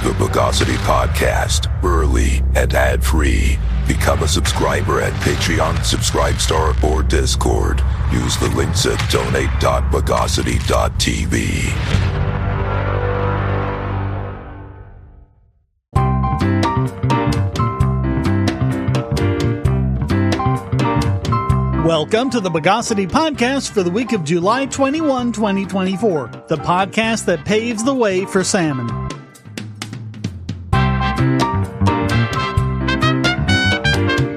The Bogosity Podcast, early and ad-free. Become a subscriber at Patreon, Subscribestar, or Discord. Use the links at donate.bogosity.tv. Welcome to the Bogosity Podcast for the week of July 21, 2024, the podcast that paves the way for salmon.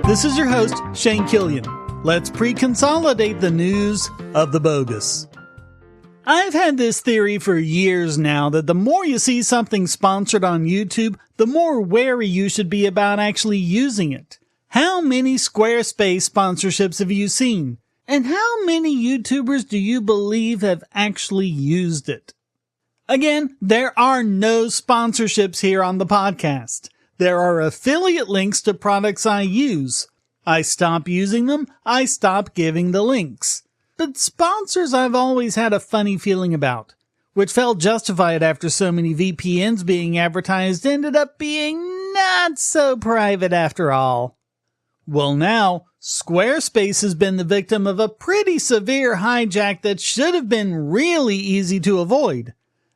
This is your host, Shane Killian. Let's pre-consolidate the news of the bogus. I've had this theory for years now that the more you see something sponsored on YouTube, the more wary you should be about actually using it. How many Squarespace sponsorships have you seen? And how many YouTubers do you believe have actually used it? Again, there are no sponsorships here on the podcast. There are affiliate links to products I use. I stop using them, I stop giving the links. But sponsors I've always had a funny feeling about, which felt justified after so many VPNs being advertised ended up being not so private after all. Well, now, Squarespace has been the victim of a pretty severe hijack that should have been really easy to avoid.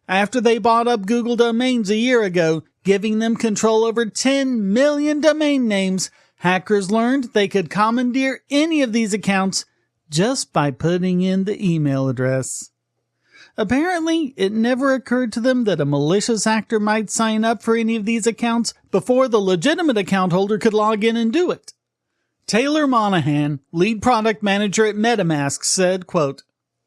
After they bought up Google Domains a year ago, giving them control over 10 million domain names, hackers learned they could commandeer any of these accounts just by putting in the email address. Apparently, it never occurred to them that a malicious actor might sign up for any of these accounts before the legitimate account holder could log in and do it. Taylor Monahan, lead product manager at MetaMask, said, quote,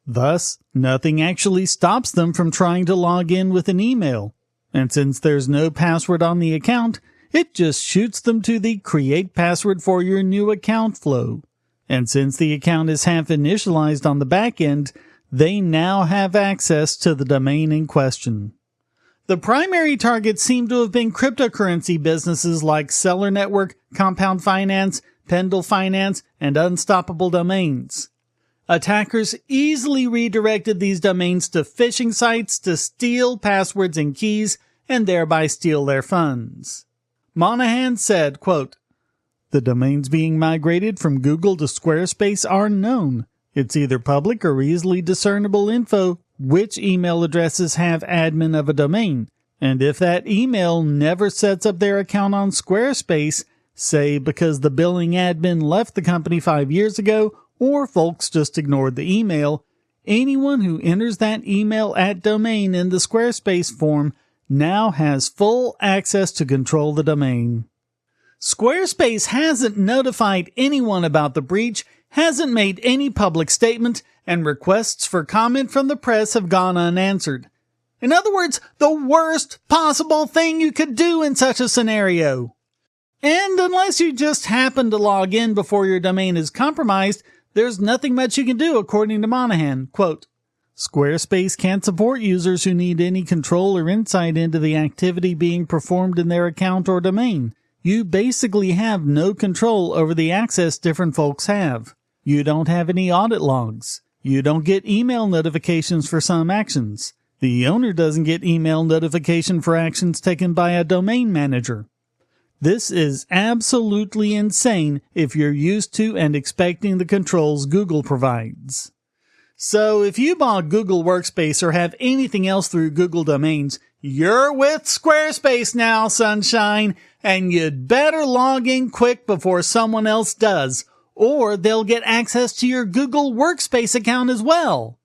"Thus, nothing actually stops them from trying to log in with an email. And since there's no password on the account, it just shoots them to the create password for your new account flow. And since the account is half initialized on the back end, they now have access to the domain in question." The primary targets seem to have been cryptocurrency businesses like Seller Network, Compound Finance, Pendle Finance, and Unstoppable Domains. Attackers easily redirected these domains to phishing sites to steal passwords and keys and thereby steal their funds. Monahan said, quote, "The domains being migrated from Google to Squarespace are known. It's either public or easily discernible info which email addresses have admin of a domain. And if that email never sets up their account on Squarespace, say because the billing admin left the company 5 years ago, or folks just ignored the email, anyone who enters that email at domain in the Squarespace form now has full access to control the domain." Squarespace hasn't notified anyone about the breach, hasn't made any public statement, and requests for comment from the press have gone unanswered. In other words, the worst possible thing you could do in such a scenario. And unless you just happen to log in before your domain is compromised, there's nothing much you can do, according to Monahan. Quote, "Squarespace can't support users who need any control or insight into the activity being performed in their account or domain. You basically have no control over the access different folks have. You don't have any audit logs. You don't get email notifications for some actions. The owner doesn't get email notification for actions taken by a domain manager. This is absolutely insane if you're used to and expecting the controls Google provides." So if you bought Google Workspace or have anything else through Google Domains, you're with Squarespace now, sunshine, and you'd better log in quick before someone else does, or they'll get access to your Google Workspace account as well.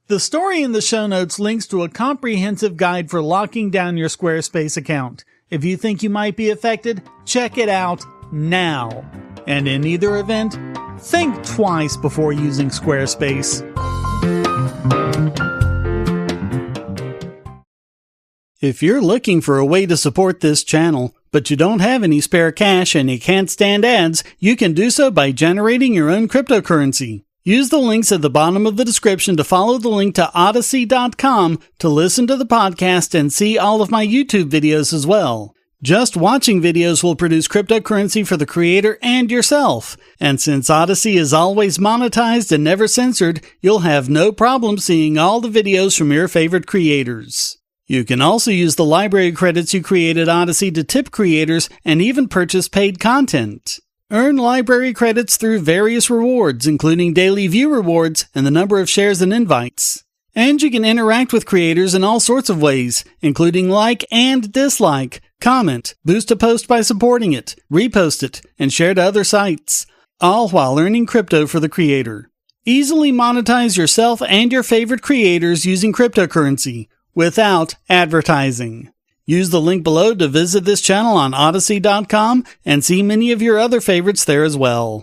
The story in the show notes links to a comprehensive guide for locking down your Squarespace account. If you think you might be affected, check it out now. And in either event, think twice before using Squarespace. If you're looking for a way to support this channel, but you don't have any spare cash and you can't stand ads, you can do so by generating your own cryptocurrency. Use the links at the bottom of the description to follow the link to Odysee.com to listen to the podcast and see all of my YouTube videos as well. Just watching videos will produce cryptocurrency for the creator and yourself. And since Odysee is always monetized and never censored, you'll have no problem seeing all the videos from your favorite creators. You can also use the library credits you create at Odyssey to tip creators and even purchase paid content. Earn library credits through various rewards, including daily view rewards and the number of shares and invites. And you can interact with creators in all sorts of ways, including like and dislike, comment, boost a post by supporting it, repost it, and share to other sites, all while earning crypto for the creator. Easily monetize yourself and your favorite creators using cryptocurrency without advertising. Use the link below to visit this channel on Odyssey.com and see many of your other favorites there as well.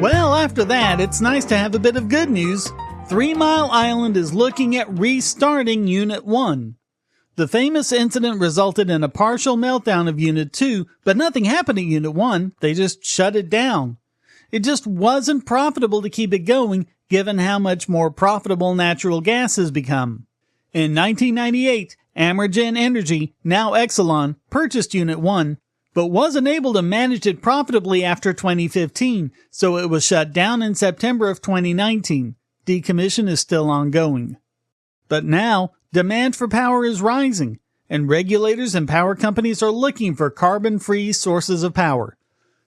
Well, after that, it's nice to have a bit of good news. 3 Mile Island is looking at restarting Unit 1. The famous incident resulted in a partial meltdown of Unit 2, but nothing happened at Unit 1. They just shut it down. It just wasn't profitable to keep it going, given how much more profitable natural gas has become. In 1998, Amergen Energy, now Exelon, purchased Unit 1, but wasn't able to manage it profitably after 2015, so it was shut down in September of 2019. Decommission is still ongoing. But now, demand for power is rising, and regulators and power companies are looking for carbon-free sources of power.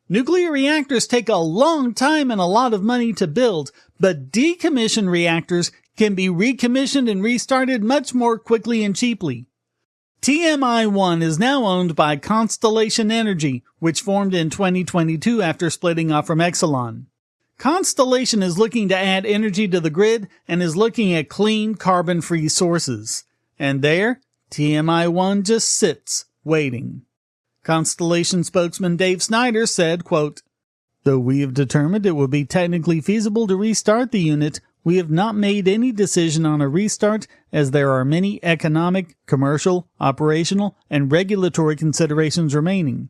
Nuclear reactors take a long time and a lot of money to build, but decommissioned reactors can be recommissioned and restarted much more quickly and cheaply. TMI-1 is now owned by Constellation Energy, which formed in 2022 after splitting off from Exelon. Constellation is looking to add energy to the grid and is looking at clean, carbon-free sources. And there, TMI-1 just sits, waiting. Constellation spokesman Dave Snyder said, quote, "Though we have determined it would be technically feasible to restart the unit, we have not made any decision on a restart as there are many economic, commercial, operational, and regulatory considerations remaining."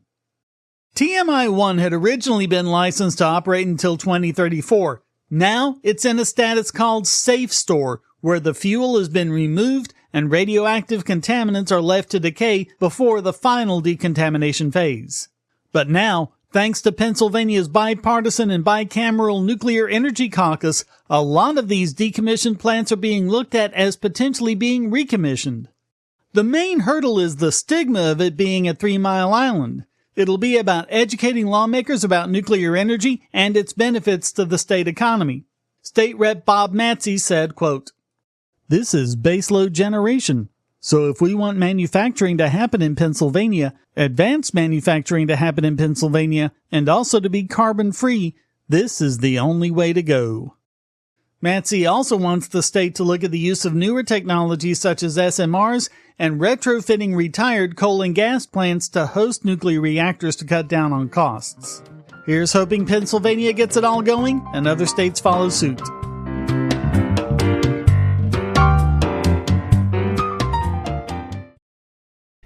TMI-1 had originally been licensed to operate until 2034. Now it's in a status called Safe Store, where the fuel has been removed and radioactive contaminants are left to decay before the final decontamination phase. But now, thanks to Pennsylvania's bipartisan and bicameral Nuclear Energy Caucus, a lot of these decommissioned plants are being looked at as potentially being recommissioned. The main hurdle is the stigma of it being a 3 Mile Island. It'll be about educating lawmakers about nuclear energy and its benefits to the state economy. State Rep Bob Matzey said, quote, "This is baseload generation. So if we want manufacturing to happen in Pennsylvania, advanced manufacturing to happen in Pennsylvania, and also to be carbon-free, this is the only way to go." Matzey also wants the state to look at the use of newer technologies such as SMRs and retrofitting retired coal and gas plants to host nuclear reactors to cut down on costs. Here's hoping Pennsylvania gets it all going and other states follow suit.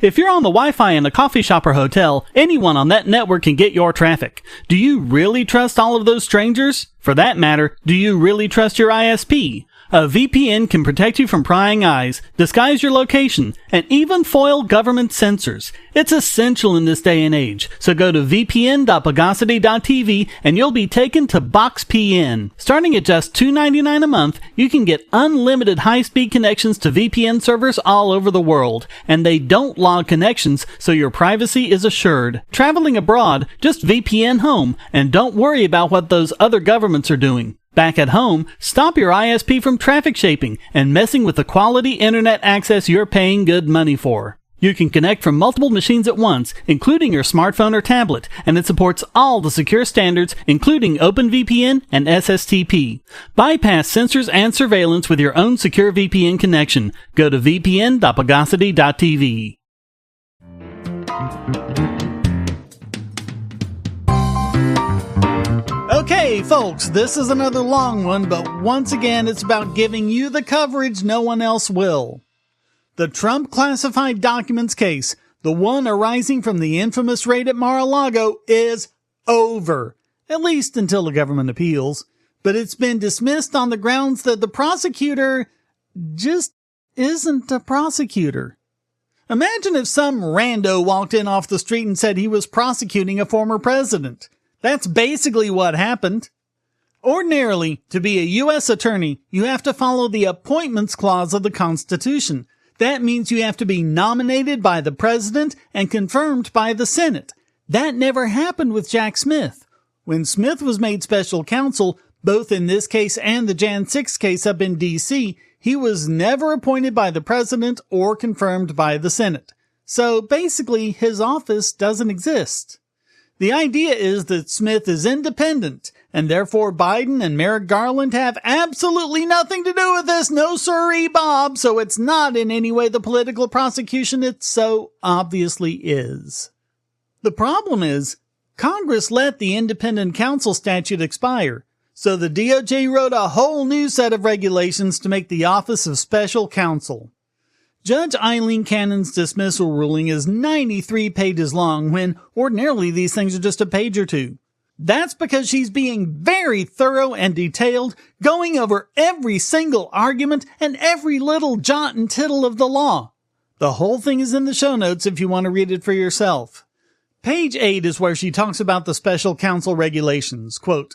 If you're on the Wi-Fi in a coffee shop or hotel, anyone on that network can get your traffic. Do you really trust all of those strangers? For that matter, do you really trust your ISP? A VPN can protect you from prying eyes, disguise your location, and even foil government censors. It's essential in this day and age, so go to vpn.bogosity.tv and you'll be taken to BoxPN. Starting at just $2.99 a month, you can get unlimited high-speed connections to VPN servers all over the world, and they don't log connections, so your privacy is assured. Traveling abroad, just VPN home, and don't worry about what those other governments are doing. Back at home, stop your ISP from traffic shaping and messing with the quality internet access you're paying good money for. You can connect from multiple machines at once, including your smartphone or tablet, and it supports all the secure standards, including OpenVPN and SSTP. Bypass censors and surveillance with your own secure VPN connection. Go to vpn.bogosity.tv. Okay, folks, this is another long one, but once again, it's about giving you the coverage no one else will. The Trump classified documents case, the one arising from the infamous raid at Mar-a-Lago, is over, at least until the government appeals. But it's been dismissed on the grounds that the prosecutor just isn't a prosecutor. Imagine if some rando walked in off the street and said he was prosecuting a former president. That's basically what happened. Ordinarily, to be a U.S. attorney, you have to follow the Appointments Clause of the Constitution. That means you have to be nominated by the President and confirmed by the Senate. That never happened with Jack Smith. When Smith was made special counsel, both in this case and the Jan 6 case up in D.C., he was never appointed by the President or confirmed by the Senate. So basically, his office doesn't exist. The idea is that Smith is independent, and therefore Biden and Merrick Garland have absolutely nothing to do with this, no sirree, Bob, so it's not in any way the political prosecution it so obviously is. The problem is, Congress let the independent counsel statute expire, so the DOJ wrote a whole new set of regulations to make the office of special counsel. Judge Eileen Cannon's dismissal ruling is 93 pages long when ordinarily these things are just a page or two. That's because she's being very thorough and detailed, going over every single argument and every little jot and tittle of the law. The whole thing is in the show notes if you want to read it for yourself. Page 8 is where she talks about the special counsel regulations. Quote,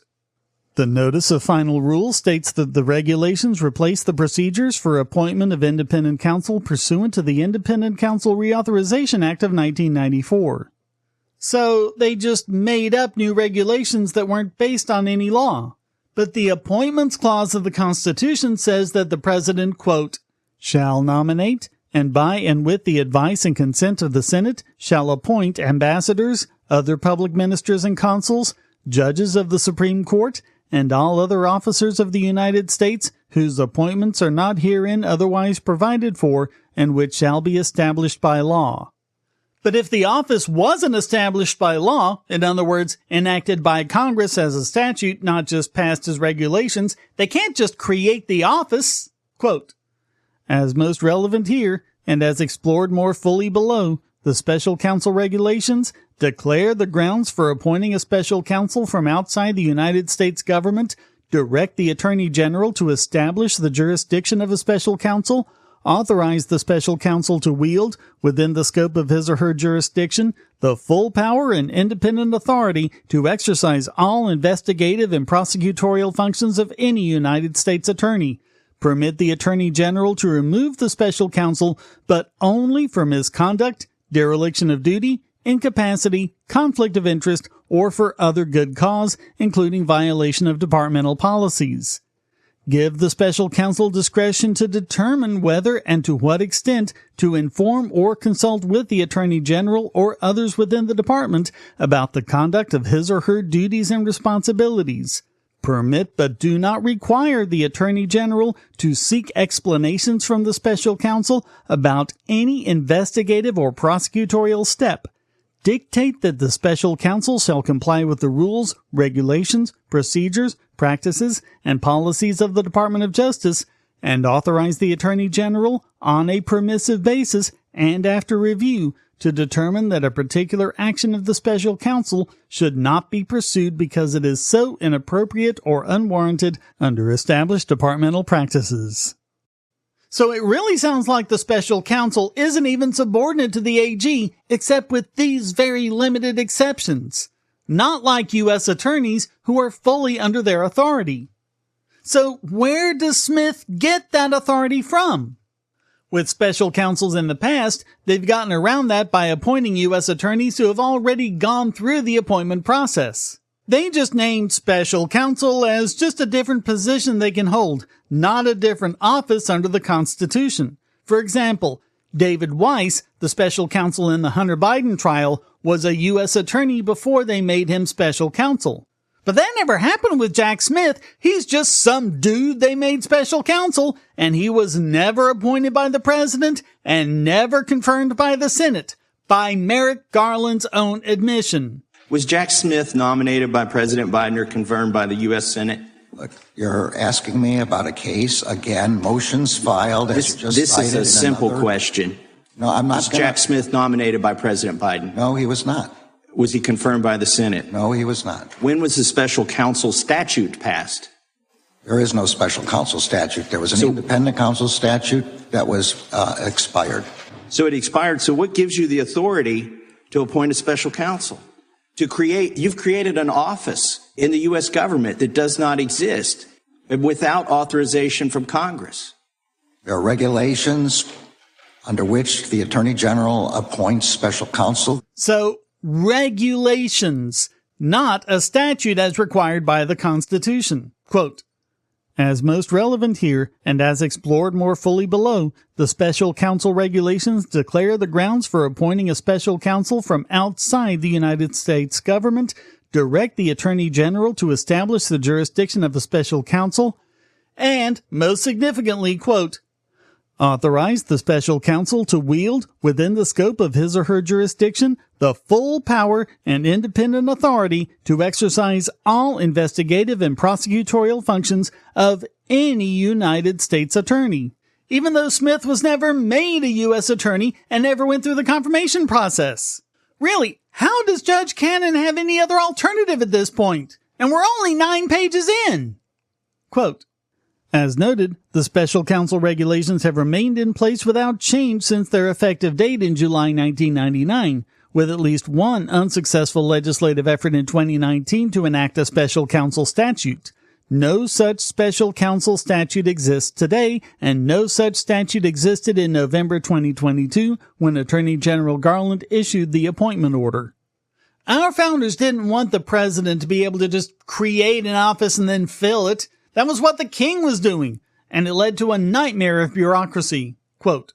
"The notice of final rule states that the regulations replace the procedures for appointment of independent counsel pursuant to the Independent Counsel Reauthorization Act of 1994. So they just made up new regulations that weren't based on any law. But the Appointments Clause of the Constitution says that the President, quote, shall nominate and by and with the advice and consent of the Senate shall appoint ambassadors, other public ministers and consuls, judges of the Supreme Court, and all other officers of the United States whose appointments are not herein otherwise provided for and which shall be established by law." But if the office wasn't established by law, in other words, enacted by Congress as a statute, not just passed as regulations, they can't just create the office. Quote, "As most relevant here, and as explored more fully below, the special counsel regulations declare the grounds for appointing a special counsel from outside the United States government, direct the Attorney General to establish the jurisdiction of a special counsel, authorize the special counsel to wield, within the scope of his or her jurisdiction, the full power and independent authority to exercise all investigative and prosecutorial functions of any United States attorney, permit the Attorney General to remove the special counsel, but only for misconduct, dereliction of duty, incapacity, conflict of interest, or for other good cause, including violation of departmental policies. Give the special counsel discretion to determine whether and to what extent to inform or consult with the Attorney General or others within the department about the conduct of his or her duties and responsibilities. Permit but do not require the Attorney General to seek explanations from the special counsel about any investigative or prosecutorial step. Dictate that the special counsel shall comply with the rules, regulations, procedures, practices, and policies of the Department of Justice, and authorize the Attorney General, on a permissive basis and after review, to determine that a particular action of the special counsel should not be pursued because it is so inappropriate or unwarranted under established departmental practices." So it really sounds like the special counsel isn't even subordinate to the AG, except with these very limited exceptions. Not like U.S. attorneys who are fully under their authority. So where does Smith get that authority from? With special counsels in the past, they've gotten around that by appointing U.S. attorneys who have already gone through the appointment process. They just named special counsel as just a different position they can hold, not a different office under the Constitution. For example, David Weiss, the special counsel in the Hunter Biden trial, was a U.S. attorney before they made him special counsel. But that never happened with Jack Smith. He's just some dude they made special counsel, and he was never appointed by the president and never confirmed by the Senate, by Merrick Garland's own admission. Was Jack Smith nominated by President Biden or confirmed by the U.S. Senate? Look, you're asking me about a case, again, motions filed as you just This cited is a simple question. No, I'm not. Was Jack Smith nominated by President Biden? No, he was not. Was he confirmed by the Senate? No, he was not. When was the special counsel statute passed? There is no special counsel statute. There was an independent counsel statute that was expired. So it expired. So what gives you the authority to appoint a special counsel? You've created an office in the U.S. government that does not exist without authorization from Congress. There are regulations under which the Attorney General appoints special counsel. So, regulations, not a statute as required by the Constitution. Quote, as most relevant here, and as explored more fully below, the special counsel regulations declare the grounds for appointing a special counsel from outside the United States government, direct the Attorney General to establish the jurisdiction of the special counsel, and, most significantly, quote, authorize the special counsel to wield, within the scope of his or her jurisdiction, the full power and independent authority to exercise all investigative and prosecutorial functions of any United States attorney, even though Smith was never made a U.S. attorney and never went through the confirmation process. Really, how does Judge Cannon have any other alternative at this point? And we're only 9 pages in. Quote, as noted, the special counsel regulations have remained in place without change since their effective date in July 1999, with at least one unsuccessful legislative effort in 2019 to enact a special counsel statute. No such special counsel statute exists today, and no such statute existed in November 2022 when Attorney General Garland issued the appointment order. Our founders didn't want the president to be able to just create an office and then fill it. That was what the king was doing, and it led to a nightmare of bureaucracy. Quote,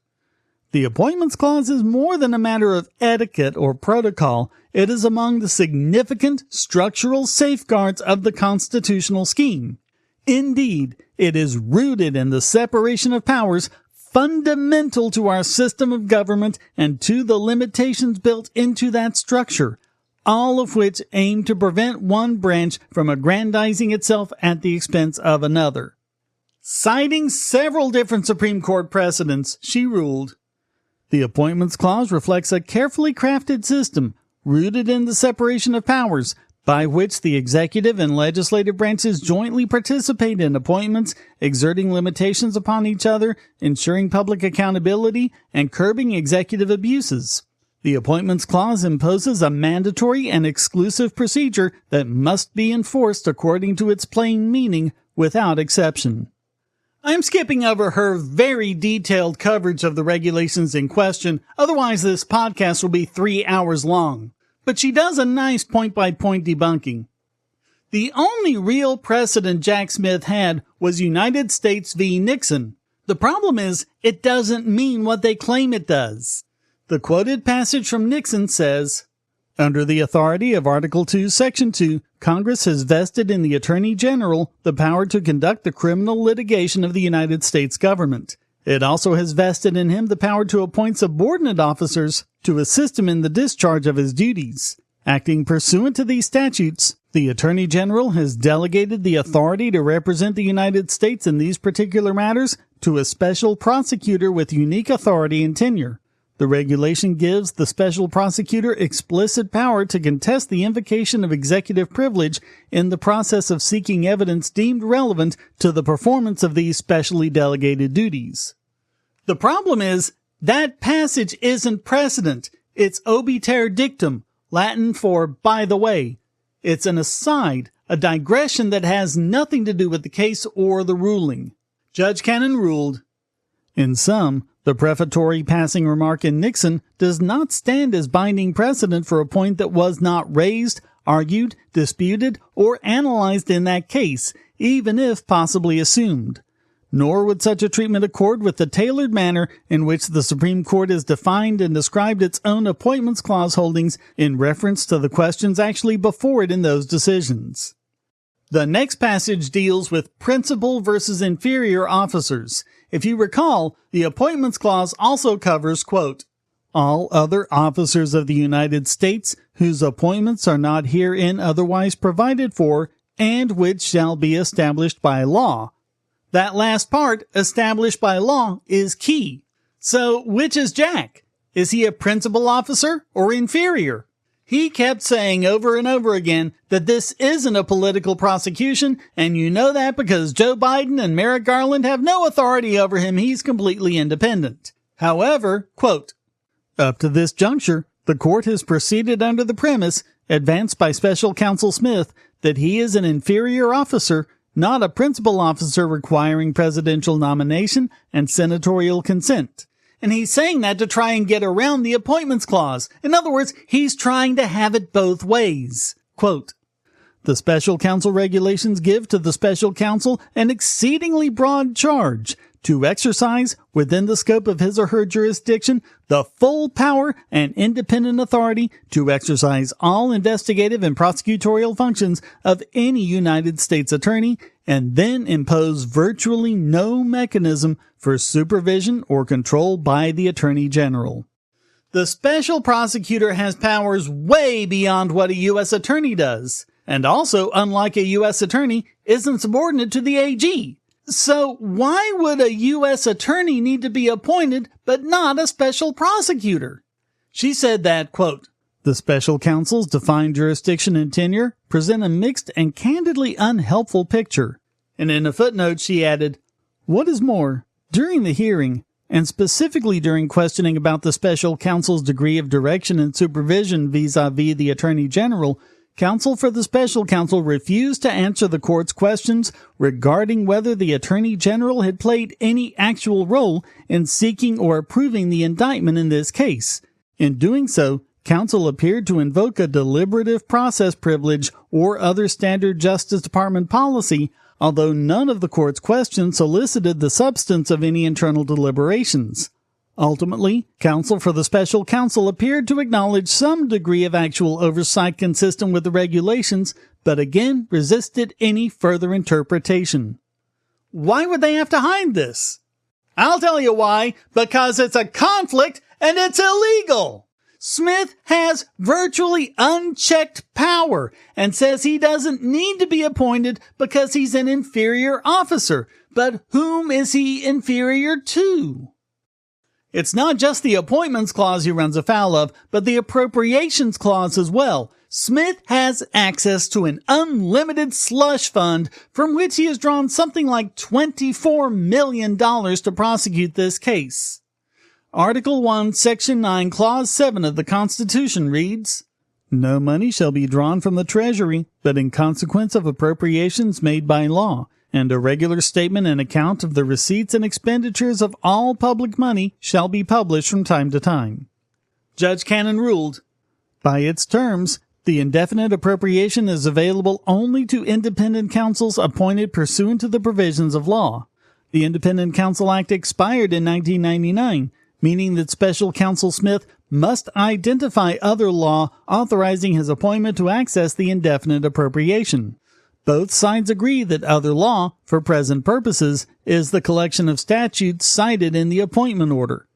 the Appointments Clause is more than a matter of etiquette or protocol. It is among the significant structural safeguards of the constitutional scheme. Indeed, it is rooted in the separation of powers fundamental to our system of government and to the limitations built into that structure, all of which aim to prevent one branch from aggrandizing itself at the expense of another. Citing several different Supreme Court precedents, she ruled, the Appointments Clause reflects a carefully crafted system rooted in the separation of powers by which the executive and legislative branches jointly participate in appointments, exerting limitations upon each other, ensuring public accountability, and curbing executive abuses. The Appointments Clause imposes a mandatory and exclusive procedure that must be enforced according to its plain meaning without exception. I'm skipping over her very detailed coverage of the regulations in question, otherwise this podcast will be 3 hours long. But she does a nice point-by-point debunking. The only real precedent Jack Smith had was United States v. Nixon. The problem is, it doesn't mean what they claim it does. The quoted passage from Nixon says, under the authority of Article 2, Section 2, Congress has vested in the Attorney General the power to conduct the criminal litigation of the United States government. It also has vested in him the power to appoint subordinate officers to assist him in the discharge of his duties. Acting pursuant to these statutes, the Attorney General has delegated the authority to represent the United States in these particular matters to a special prosecutor with unique authority and tenure. The regulation gives the special prosecutor explicit power to contest the invocation of executive privilege in the process of seeking evidence deemed relevant to the performance of these specially delegated duties. The problem is, that passage isn't precedent. It's obiter dictum, Latin for by the way. It's an aside, a digression that has nothing to do with the case or the ruling. Judge Cannon ruled, in sum, the prefatory passing remark in Nixon does not stand as binding precedent for a point that was not raised, argued, disputed, or analyzed in that case, even if possibly assumed. Nor would such a treatment accord with the tailored manner in which the Supreme Court has defined and described its own Appointments Clause holdings in reference to the questions actually before it in those decisions. The next passage deals with principal versus inferior officers. If you recall, the Appointments Clause also covers, quote, all other officers of the United States whose appointments are not herein otherwise provided for, and which shall be established by law. That last part, established by law, is key. So, which is Jack? Is he a principal officer or inferior? He kept saying over and over again that this isn't a political prosecution, and you know that because Joe Biden and Merrick Garland have no authority over him. He's completely independent. However, quote, up to this juncture, the court has proceeded under the premise, advanced by Special Counsel Smith that he is an inferior officer, not a principal officer requiring presidential nomination and senatorial consent. And he's saying that to try and get around the appointments clause. In other words, he's trying to have it both ways. Quote, "The special counsel regulations give to the special counsel an exceedingly broad charge to exercise, within the scope of his or her jurisdiction, the full power and independent authority to exercise all investigative and prosecutorial functions of any United States attorney, and then impose virtually no mechanism for supervision or control by the Attorney General." The special prosecutor has powers way beyond what a U.S. attorney does, and also, unlike a U.S. attorney, isn't subordinate to the AG. So why would a U.S. attorney need to be appointed but not a special prosecutor? She said that, quote, "The special counsel's defined jurisdiction and tenure present a mixed and candidly unhelpful picture." And in a footnote, she added, "What is more, during the hearing, and specifically during questioning about the special counsel's degree of direction and supervision vis-a-vis the Attorney General, counsel for the special counsel refused to answer the court's questions regarding whether the Attorney General had played any actual role in seeking or approving the indictment in this case. In doing so, counsel appeared to invoke a deliberative process privilege or other standard Justice Department policy, although none of the court's questions solicited the substance of any internal deliberations. Ultimately, counsel for the special counsel appeared to acknowledge some degree of actual oversight consistent with the regulations, but again resisted any further interpretation. Why would they have to hide this? I'll tell you why. Because it's a conflict and it's illegal. Smith has virtually unchecked power and says he doesn't need to be appointed because he's an inferior officer. But whom is he inferior to? It's not just the appointments clause he runs afoul of, but the appropriations clause as well. Smith has access to an unlimited slush fund from which he has drawn something like $24 million to prosecute this case. Article 1, Section 9, Clause 7 of the Constitution reads, "No money shall be drawn from the Treasury, but in consequence of appropriations made by law, and a regular statement and account of the receipts and expenditures of all public money shall be published from time to time." Judge Cannon ruled, "By its terms, the indefinite appropriation is available only to independent counsels appointed pursuant to the provisions of law. The Independent Counsel Act expired in 1999, meaning that Special Counsel Smith must identify other law authorizing his appointment to access the indefinite appropriation. Both sides agree that other law, for present purposes, is the collection of statutes cited in the appointment order.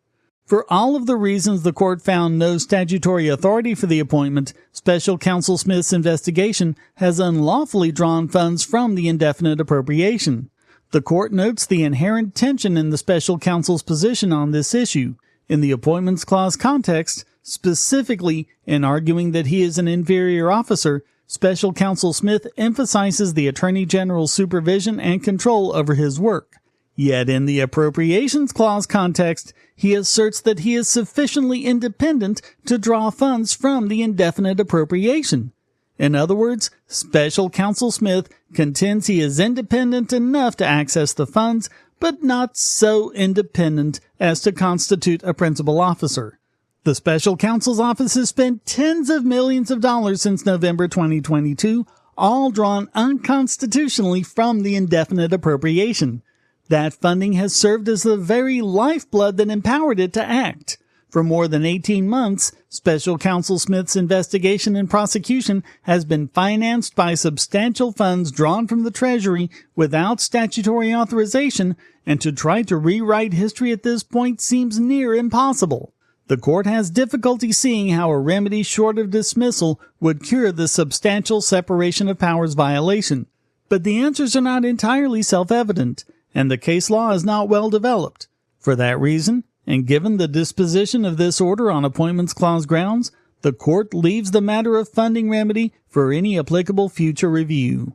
For all of the reasons the court found no statutory authority for the appointment, Special Counsel Smith's investigation has unlawfully drawn funds from the indefinite appropriation. The court notes the inherent tension in the special counsel's position on this issue. In the appointments clause context, specifically in arguing that he is an inferior officer, Special Counsel Smith emphasizes the Attorney General's supervision and control over his work. Yet in the appropriations clause context, he asserts that he is sufficiently independent to draw funds from the indefinite appropriation. In other words, Special Counsel Smith contends he is independent enough to access the funds, but not so independent as to constitute a principal officer. The Special Counsel's office has spent tens of millions of dollars since November 2022, all drawn unconstitutionally from the indefinite appropriation. That funding has served as the very lifeblood that empowered it to act. For more than 18 months, Special Counsel Smith's investigation and prosecution has been financed by substantial funds drawn from the Treasury without statutory authorization, and to try to rewrite history at this point seems near impossible. The court has difficulty seeing how a remedy short of dismissal would cure the substantial separation of powers violation. But the answers are not entirely self-evident, and the case law is not well developed. For that reason, and given the disposition of this order on appointments clause grounds, the court leaves the matter of funding remedy for any applicable future review.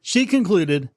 She concluded,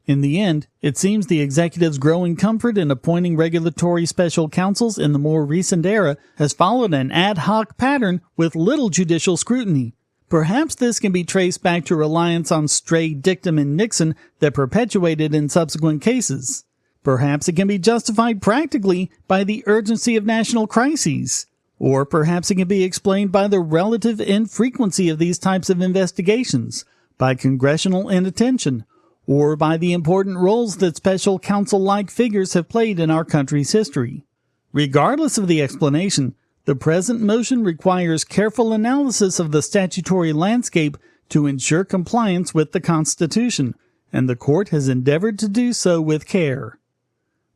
"In the end, it seems the executive's growing comfort in appointing regulatory special counsels in the more recent era has followed an ad hoc pattern with little judicial scrutiny. Perhaps this can be traced back to reliance on stray dictum in Nixon that perpetuated in subsequent cases. Perhaps it can be justified practically by the urgency of national crises. Or perhaps it can be explained by the relative infrequency of these types of investigations, by congressional inattention, or by the important roles that special counsel-like figures have played in our country's history. Regardless of the explanation, the present motion requires careful analysis of the statutory landscape to ensure compliance with the Constitution, and the Court has endeavored to do so with care.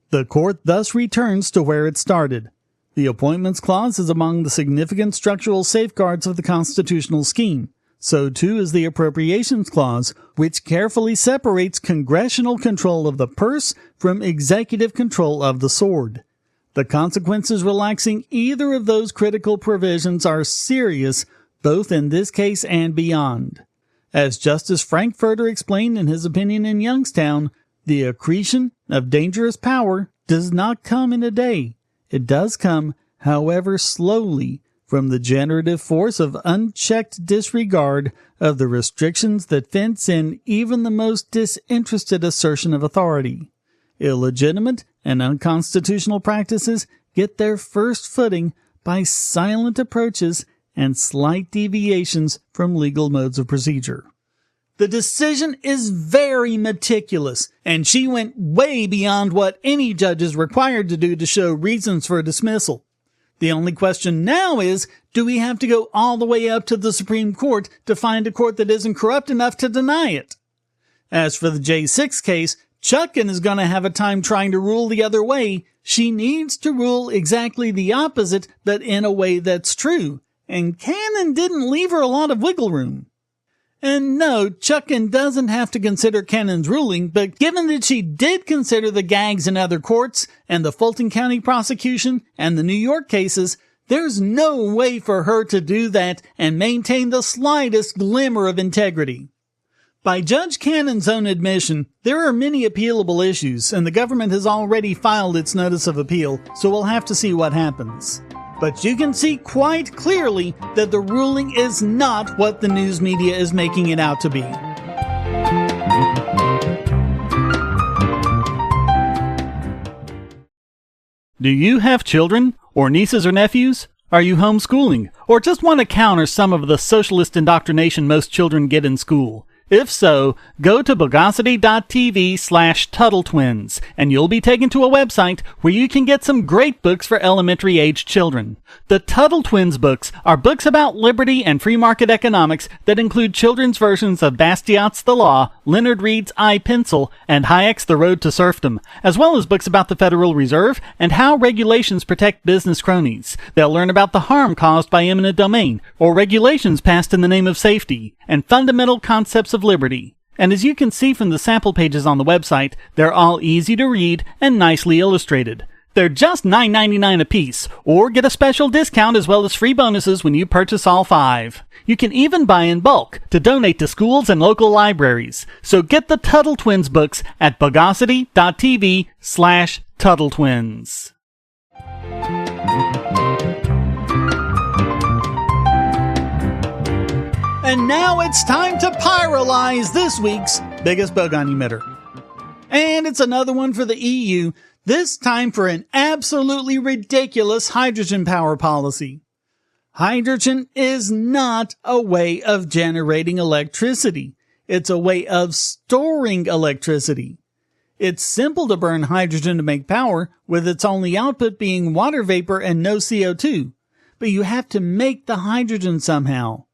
The Court thus returns to where it started. The Appointments Clause is among the significant structural safeguards of the constitutional scheme. So too is the Appropriations Clause, which carefully separates congressional control of the purse from executive control of the sword. The consequences relaxing either of those critical provisions are serious, both in this case and beyond. As Justice Frankfurter explained in his opinion in Youngstown, the accretion of dangerous power does not come in a day. It does come, however slowly, from the generative force of unchecked disregard of the restrictions that fence in even the most disinterested assertion of authority. Illegitimate and unconstitutional practices get their first footing by silent approaches and slight deviations from legal modes of procedure. The decision is very meticulous, and she went way beyond what any judge is required to do to show reasons for dismissal. The only question now is, do we have to go all the way up to the Supreme Court to find a court that isn't corrupt enough to deny it? As for the J6 case, Chutkan is going to have a time trying to rule the other way. She needs to rule exactly the opposite, but in a way that's true. And Cannon didn't leave her a lot of wiggle room. And no, Chutkan doesn't have to consider Cannon's ruling, but given that she did consider the gags in other courts, and the Fulton County prosecution, and the New York cases, there's no way for her to do that and maintain the slightest glimmer of integrity. By Judge Cannon's own admission, there are many appealable issues, and the government has already filed its notice of appeal, so we'll have to see what happens. But you can see quite clearly that the ruling is not what the news media is making it out to be. Do you have children, or nieces or nephews? Are you homeschooling, or just want to counter some of the socialist indoctrination most children get in school? If so, go to bogosity.tv/TuttleTwins, and you'll be taken to a website where you can get some great books for elementary-age children. The Tuttle Twins books are books about liberty and free market economics that include children's versions of Bastiat's The Law, Leonard Read's I, Pencil, and Hayek's The Road to Serfdom, as well as books about the Federal Reserve and how regulations protect business cronies. They'll learn about the harm caused by eminent domain, or regulations passed in the name of safety, and fundamental concepts of liberty. And as you can see from the sample pages on the website, they're all easy to read and nicely illustrated. They're just $9.99 a piece, or get a special discount as well as free bonuses when you purchase all 5. You can even buy in bulk to donate to schools and local libraries. So get the Tuttle Twins books at bogosity.tv/TuttleTwins. And now it's time to pyrolyze this week's biggest bogon emitter. And it's another one for the EU, this time for an absolutely ridiculous hydrogen power policy. Hydrogen is not a way of generating electricity. It's a way of storing electricity. It's simple to burn hydrogen to make power, with its only output being water vapor and no CO2. But you have to make the hydrogen somehow.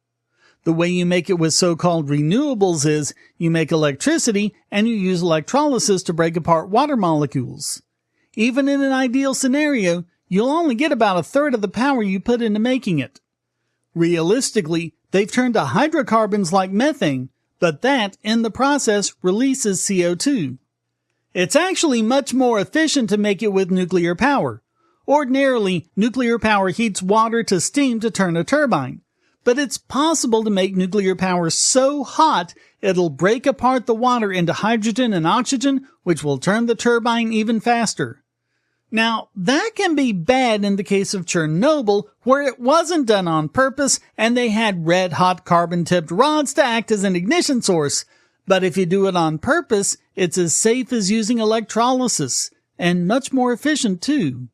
The way you make it with so-called renewables is you make electricity and you use electrolysis to break apart water molecules. Even in an ideal scenario, you'll only get about a third of the power you put into making it. Realistically, they've turned to hydrocarbons like methane, but that, in the process, releases CO2. It's actually much more efficient to make it with nuclear power. Ordinarily, nuclear power heats water to steam to turn a turbine. But it's possible to make nuclear power so hot it'll break apart the water into hydrogen and oxygen, which will turn the turbine even faster. Now, that can be bad in the case of Chernobyl, where it wasn't done on purpose and they had red-hot carbon-tipped rods to act as an ignition source. But if you do it on purpose, it's as safe as using electrolysis, and much more efficient too.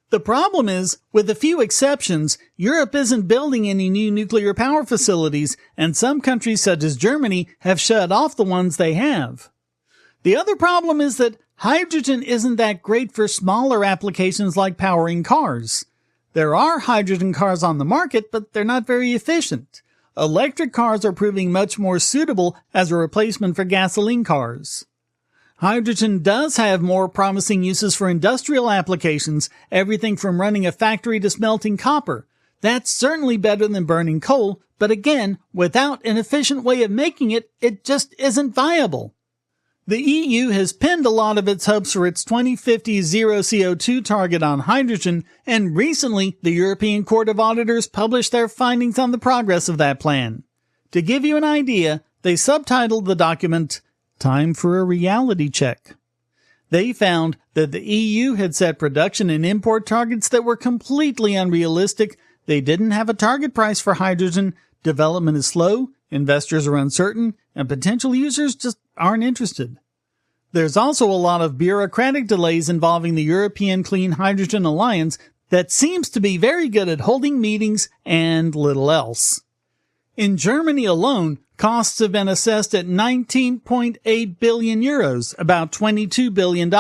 The problem is, with a few exceptions, Europe isn't building any new nuclear power facilities, and some countries such as Germany have shut off the ones they have. The other problem is that hydrogen isn't that great for smaller applications like powering cars. There are hydrogen cars on the market, but they're not very efficient. Electric cars are proving much more suitable as a replacement for gasoline cars. Hydrogen does have more promising uses for industrial applications, everything from running a factory to smelting copper. That's certainly better than burning coal, but again, without an efficient way of making it, it just isn't viable. The EU has pinned a lot of its hopes for its 2050 zero CO2 target on hydrogen, and recently the European Court of Auditors published their findings on the progress of that plan. To give you an idea, they subtitled the document, "Time for a Reality Check." They found that the EU had set production and import targets that were completely unrealistic. They didn't have a target price for hydrogen, development is slow, investors are uncertain, and potential users just aren't interested. There's also a lot of bureaucratic delays involving the European Clean Hydrogen Alliance that seems to be very good at holding meetings and little else. In Germany alone, costs have been assessed at 19.8 billion euros, about $22 billion.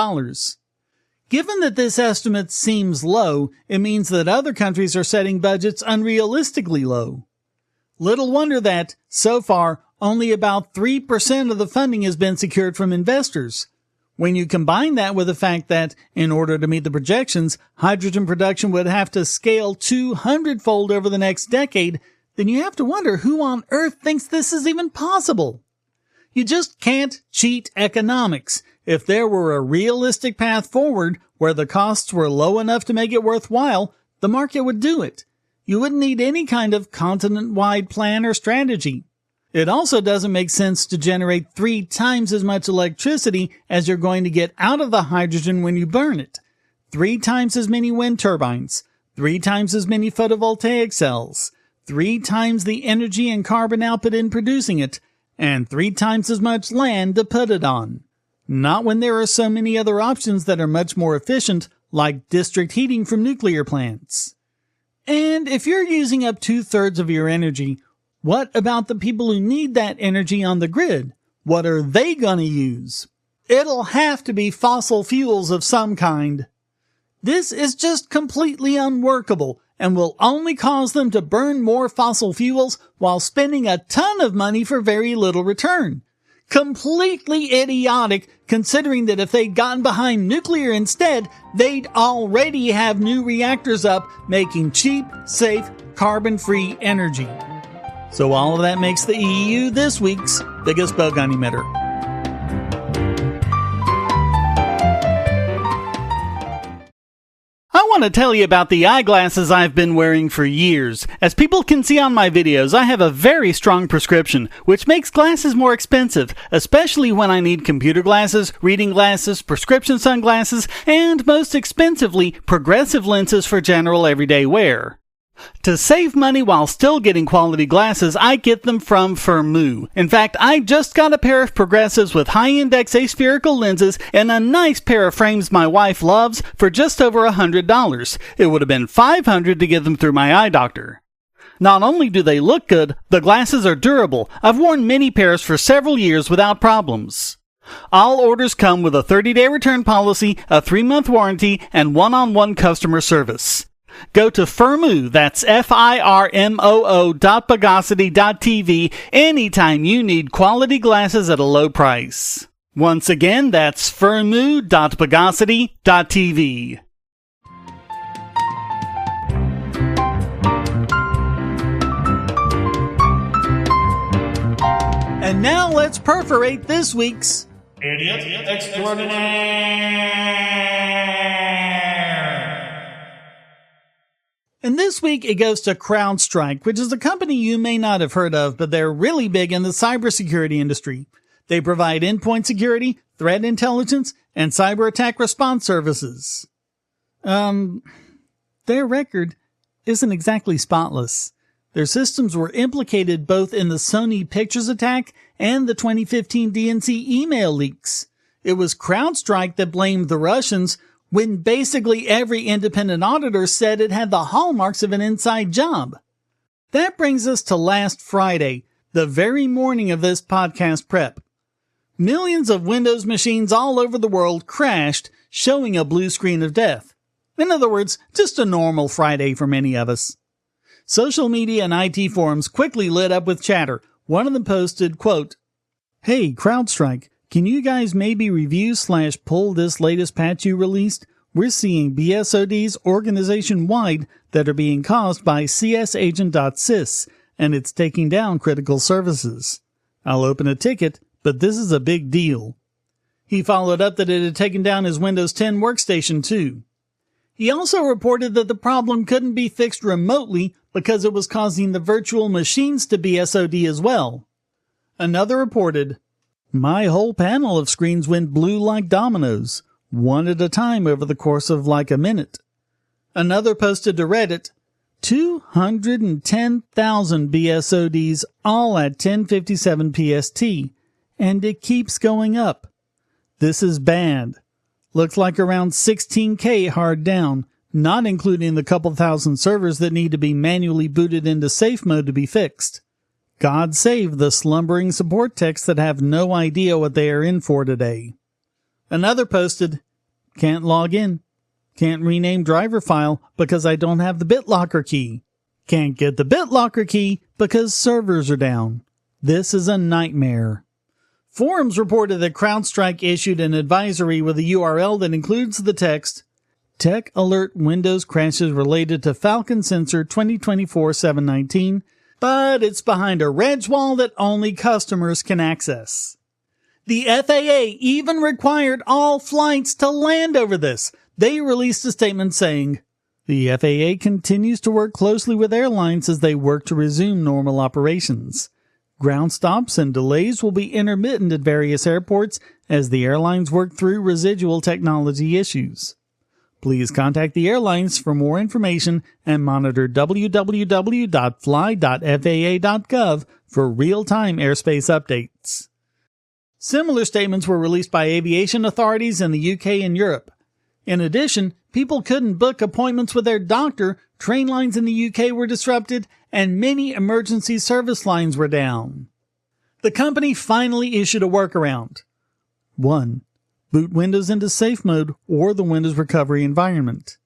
Given that this estimate seems low, it means that other countries are setting budgets unrealistically low. Little wonder that, so far, only about 3% of the funding has been secured from investors. When you combine that with the fact that, in order to meet the projections, hydrogen production would have to scale 200-fold over the next decade, then you have to wonder who on earth thinks this is even possible. You just can't cheat economics. If there were a realistic path forward where the costs were low enough to make it worthwhile, the market would do it. You wouldn't need any kind of continent-wide plan or strategy. It also doesn't make sense to generate 3 times as much electricity as you're going to get out of the hydrogen when you burn it. 3 times as many wind turbines, 3 times as many photovoltaic cells, 3 times the energy and carbon output in producing it, and 3 times as much land to put it on. Not when there are so many other options that are much more efficient, like district heating from nuclear plants. And if you're using up 2/3 of your energy, what about the people who need that energy on the grid? What are they gonna use? It'll have to be fossil fuels of some kind. This is just completely unworkable and will only cause them to burn more fossil fuels while spending a ton of money for very little return. Completely idiotic, considering that if they'd gotten behind nuclear instead, they'd already have new reactors up making cheap, safe, carbon-free energy. So all of that makes the EU this week's biggest bogon emitter. I want to tell you about the eyeglasses I've been wearing for years. As people can see on my videos, I have a very strong prescription, which makes glasses more expensive, especially when I need computer glasses, reading glasses, prescription sunglasses, and most expensively, progressive lenses for general everyday wear. To save money while still getting quality glasses, I get them from Firmoo. In fact, I just got a pair of progressives with high-index aspherical lenses and a nice pair of frames my wife loves for just over $100. It would have been $500 to get them through my eye doctor. Not only do they look good, the glasses are durable. I've worn many pairs for several years without problems. All orders come with a 30-day return policy, a 3-month warranty, and one-on-one customer service. Go to Firmoo, that's FIRMOO.Bogosity.tv anytime you need quality glasses at a low price. Once again, that's Firmoo.Bogosity.tv. And now let's perforate this week's Idiot Extraordinaire! And this week it goes to CrowdStrike, which is a company you may not have heard of, but they're really big in the cybersecurity industry. They provide endpoint security, threat intelligence, and cyber attack response services. Their record isn't exactly spotless. Their systems were implicated both in the Sony Pictures attack and the 2015 DNC email leaks. It was CrowdStrike that blamed the Russians when basically every independent auditor said it had the hallmarks of an inside job. That brings us to last Friday, the very morning of this podcast prep. Millions of Windows machines all over the world crashed, showing a blue screen of death. In other words, just a normal Friday for many of us. Social media and IT forums quickly lit up with chatter. One of them posted, quote, "Hey, CrowdStrike, can you guys maybe review/pull this latest patch you released? We're seeing BSODs organization-wide that are being caused by csagent.sys, and it's taking down critical services. I'll open a ticket, but this is a big deal." He followed up that it had taken down his Windows 10 workstation too. He also reported that the problem couldn't be fixed remotely because it was causing the virtual machines to BSOD as well. Another reported, "My whole panel of screens went blue like dominoes, one at a time over the course of like a minute." Another posted to Reddit, 210,000 BSODs all at 10:57 PST, and it keeps going up. This is bad. Looks like around 16K hard down, not including the couple thousand servers that need to be manually booted into safe mode to be fixed. God save the slumbering support techs that have no idea what they are in for today. Another posted, "Can't log in. Can't rename driver file because I don't have the BitLocker key. Can't get the BitLocker key because servers are down. This is a nightmare." Forums reported that CrowdStrike issued an advisory with a URL that includes the text, "Tech Alert Windows Crashes Related to Falcon Sensor 2024-719, but it's behind a reg wall that only customers can access." The FAA even required all flights to land over this. They released a statement saying, "The FAA continues to work closely with airlines as they work to resume normal operations. Ground stops and delays will be intermittent at various airports as the airlines work through residual technology issues. Please contact the airlines for more information and monitor www.fly.faa.gov for real-time airspace updates." Similar statements were released by aviation authorities in the UK and Europe. In addition, people couldn't book appointments with their doctor, train lines in the UK were disrupted, and many emergency service lines were down. The company finally issued a workaround. 1. Boot Windows into safe mode or the Windows recovery environment.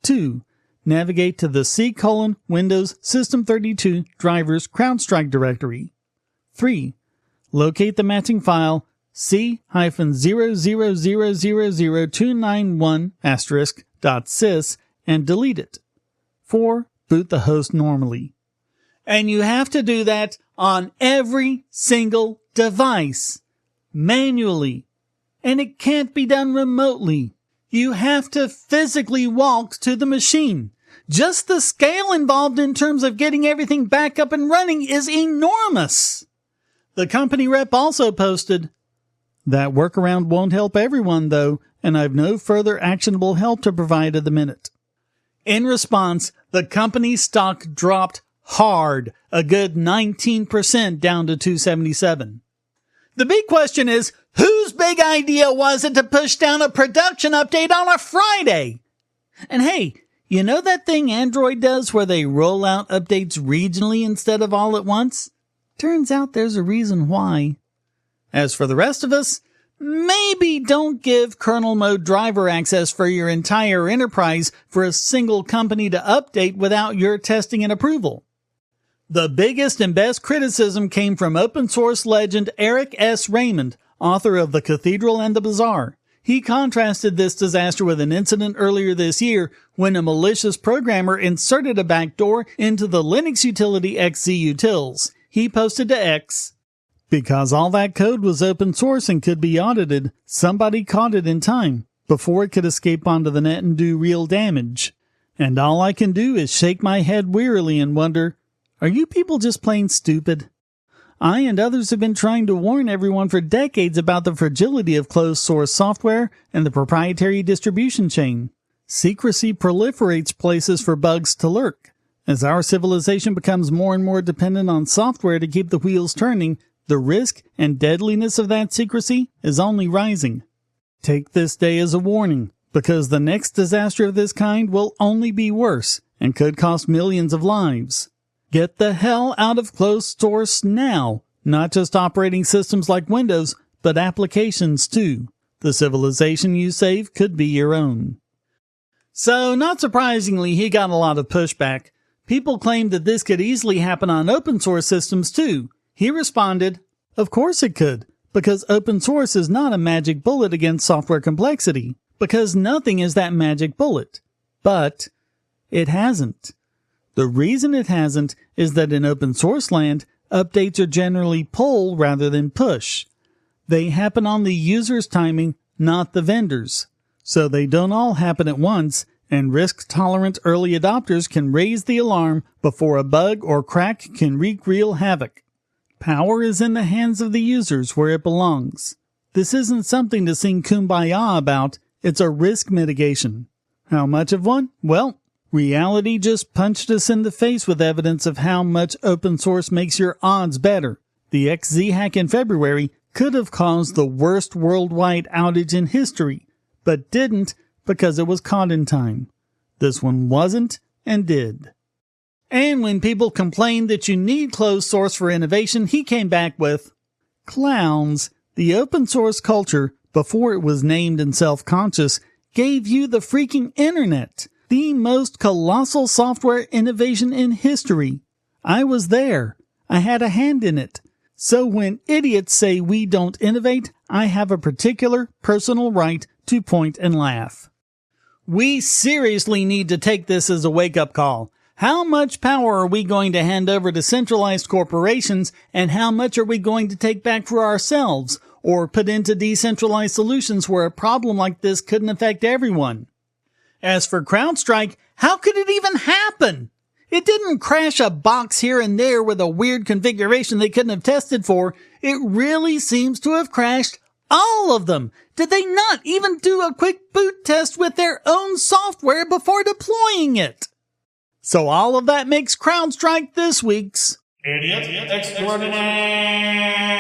2. Navigate to the C:\Windows System32 drivers CrowdStrike directory. 3. Locate the matching file C-00000291*.sys and delete it. 4. Boot the host normally. And you have to do that on every single device, manually. And it can't be done remotely. You have to physically walk to the machine. Just the scale involved in terms of getting everything back up and running is enormous. The company rep also posted, "That workaround won't help everyone though, and I've no further actionable help to provide at the minute." In response, the company's stock dropped hard, a good 19% down to 277. The big question is, whose big idea was it to push down a production update on a Friday? And hey, you know that thing Android does where they roll out updates regionally instead of all at once? Turns out there's a reason why. As for the rest of us, maybe don't give kernel mode driver access for your entire enterprise for a single company to update without your testing and approval. The biggest and best criticism came from open source legend Eric S. Raymond, author of The Cathedral and the Bazaar. He contrasted this disaster with an incident earlier this year when a malicious programmer inserted a backdoor into the Linux utility xzutils. He posted to X, "Because all that code was open source and could be audited, somebody caught it in time, before it could escape onto the net and do real damage. And all I can do is shake my head wearily and wonder, are you people just plain stupid? I and others have been trying to warn everyone for decades about the fragility of closed source software and the proprietary distribution chain. Secrecy proliferates places for bugs to lurk. As our civilization becomes more and more dependent on software to keep the wheels turning, the risk and deadliness of that secrecy is only rising. Take this day as a warning, because the next disaster of this kind will only be worse and could cost millions of lives. Get the hell out of closed source now, not just operating systems like Windows, but applications too. The civilization you save could be your own. So, not surprisingly, he got a lot of pushback. People claimed that this could easily happen on open source systems too. He responded, "Of course it could, because open source is not a magic bullet against software complexity, because nothing is that magic bullet." But it hasn't. The reason it hasn't is that in open source land, updates are generally pull rather than push. They happen on the user's timing, not the vendor's. So they don't all happen at once, and risk-tolerant early adopters can raise the alarm before a bug or crack can wreak real havoc. Power is in the hands of the users where it belongs. This isn't something to sing kumbaya about, it's a risk mitigation. How much of one? Well, reality just punched us in the face with evidence of how much open source makes your odds better. The XZ hack in February could have caused the worst worldwide outage in history, but didn't because it was caught in time. This one wasn't and did. And when people complained that you need closed source for innovation, he came back with, "Clowns, the open source culture, before it was named and self-conscious, gave you the freaking internet, the most colossal software innovation in history. I was there. I had a hand in it. So when idiots say we don't innovate, I have a particular personal right to point and laugh." We seriously need to take this as a wake-up call. How much power are we going to hand over to centralized corporations, and how much are we going to take back for ourselves, or put into decentralized solutions where a problem like this couldn't affect everyone? As for CrowdStrike, how could it even happen? It didn't crash a box here and there with a weird configuration they couldn't have tested for. It really seems to have crashed all of them. Did they not even do a quick boot test with their own software before deploying it? So all of that makes CrowdStrike this week's Idiot Extraordinaire.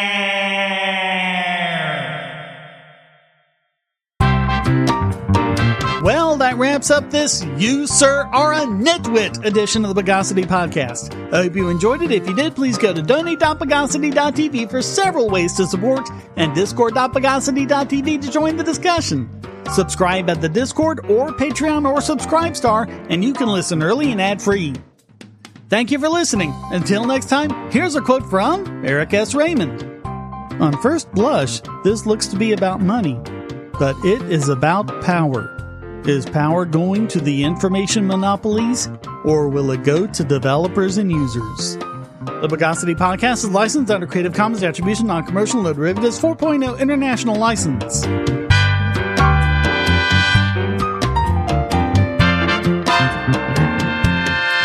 Well, that wraps up this You, Sir, Are a Nitwit edition of the Bogosity Podcast. I hope you enjoyed it. If you did, please go to donate.bogosity.tv for several ways to support and discord.bogosity.tv to join the discussion. Subscribe at the Discord or Patreon or Subscribestar, and you can listen early and ad-free. Thank you for listening. Until next time, here's a quote from Eric S. Raymond. "On first blush, this looks to be about money, but it is about power. Is power going to the information monopolies, or will it go to developers and users?" The Bogosity Podcast is licensed under Creative Commons Attribution Non-Commercial No Derivatives 4.0 International License.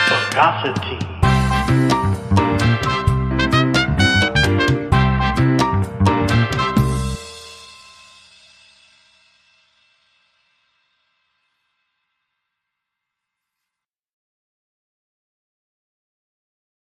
Bogosity.